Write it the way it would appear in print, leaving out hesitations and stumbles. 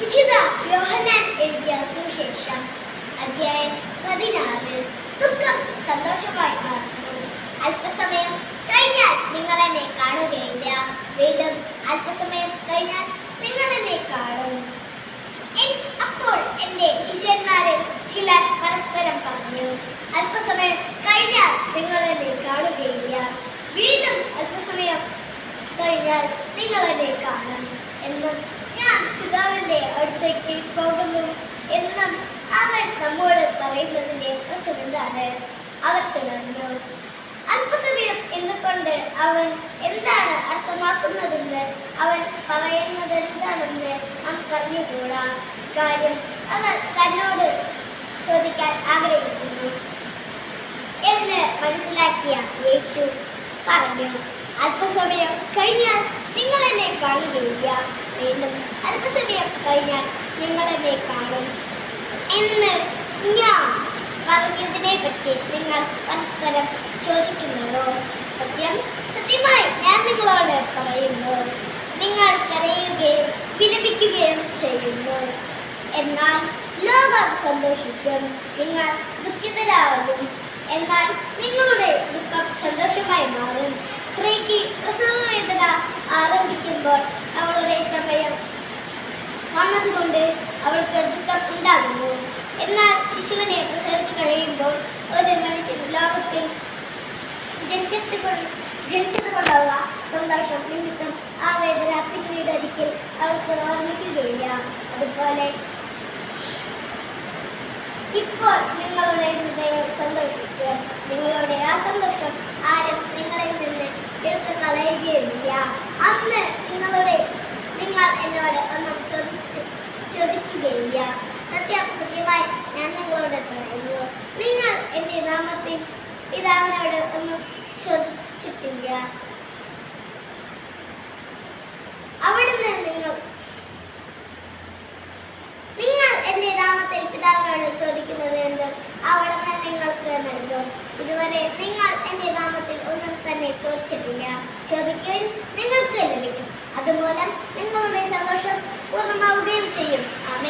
വിശുദ്ധ യോഹന്നാൻ എഴുതിയ സുവിശേഷം അധ്യായം 16. ദുഃഖം സന്തോഷമായി മാറുന്നു. അല്പസമയം കഴിഞ്ഞാൽ നിങ്ങൾ എന്നെ കാണുകയില്ല, വീണ്ടും അല്പസമയം കഴിഞ്ഞാൽ നിങ്ങൾ എന്നെ കാണും. അപ്പോൾ എൻ്റെ ശിഷ്യന്മാരിൽ ചിലർ പരസ്പരം പറഞ്ഞു, അല്പസമയം കഴിഞ്ഞാൽ നിങ്ങൾ എന്നെ കാണുകയില്ല, വീണ്ടും അല്പസമയം കഴിഞ്ഞാൽ നിങ്ങൾ എന്നെ കാണും എന്നും ഞാൻ പിതാവിന്റെ അടുത്തേക്ക് പോകുന്നു എന്നും അവൻ നമ്മോട് പറയുന്നതിന്റെ അർത്ഥമെന്താണ്? അവർ തുടർന്നു. അല്പസമയം എന്നുകൊണ്ട് അവൻ എന്താണ് അർത്ഥമാക്കുന്നതെന്ന്, അവൻ പറയുന്നത് എന്താണെന്ന് നമുക്കറിഞ്ഞുകൂടാ. കാര്യം അവർ തന്നോട് ചോദിക്കാൻ ആഗ്രഹിക്കുന്നു എന്ന് മനസ്സിലാക്കിയ യേശു പറഞ്ഞു, അല്പസമയം കഴിഞ്ഞാൽ നിങ്ങൾ എന്നെ കാണുകയില്ല, വീണ്ടും അല്പസമയം കഴിഞ്ഞാൽ നിങ്ങൾ എന്നെ കാണും എന്ന് ഞാൻ പറഞ്ഞതിനെ പറ്റി നിങ്ങൾ പരസ്പരം ചോദിക്കുന്നതോ? സത്യമായി ഞാൻ നിങ്ങളോട് പറയുന്നു, നിങ്ങൾ കരയുകയും വിലപിക്കുകയും ചെയ്യുന്നു, എന്നാൽ ലോകം സന്തോഷിക്കും. നിങ്ങൾ ദുഃഖിതരാകും, എന്നാൽ നിങ്ങളുടെ ദുഃഖം സന്തോഷമായി മാറും. സ്ത്രീക്ക് പ്രസവവേദന ആരംഭിക്കുമ്പോൾ അവളുടെ സമയം വന്നതുകൊണ്ട് അവൾക്ക് ദുഃഖം ഉണ്ടാകുന്നു. എന്നാൽ ശിശുവിനെ പ്രസവിച്ചു കഴിയുമ്പോൾ ഒരു മനുഷ്യൻ ലോകത്തിൽ ജനിച്ചതുകൊണ്ടുള്ള സന്തോഷം നിമിത്തം ആ വേദന പിന്നീട് ഒരിക്കൽ അവൾക്ക് ഓർമ്മിക്കുകയില്ല. അതുപോലെ ഇപ്പോൾ നിങ്ങളുടെ ഹൃദയം സന്തോഷിക്കും. നിങ്ങളുടെ ആ സന്തോഷം ആരും നിങ്ങളിൽ നിന്ന് എടുത്തു കളയുകയില്ല. അന്ന് നിങ്ങൾ എന്നോട് ഒന്നും ചോദിക്കുകയില്ല. സത്യമായി ഞാൻ നിങ്ങളോട് പറയുന്നു, നിങ്ങൾ എൻ്റെ നാമത്തിൽ പിതാവിനോട് ഒന്നും ചോദിച്ചിട്ടില്ല. അവിടുന്ന് നിങ്ങൾ എൻ്റെ നാമത്തിൽ പിതാവിനോട് ചോദിക്കുന്നത് എന്തും അവിടുന്ന് നിങ്ങൾക്ക് നൽകും. ഇതുവരെ നിങ്ങൾ എൻ്റെ നാമത്തിൽ ഒന്നും തന്നെ ചോദിച്ചിട്ടില്ല. ചോദിക്കുകയും നിങ്ങൾക്ക് ലഭിക്കും. അതുമൂലം നിങ്ങളുടെ സന്തോഷം പൂർണ്ണമാവുകയും ചെയ്യും. ആമേൻ.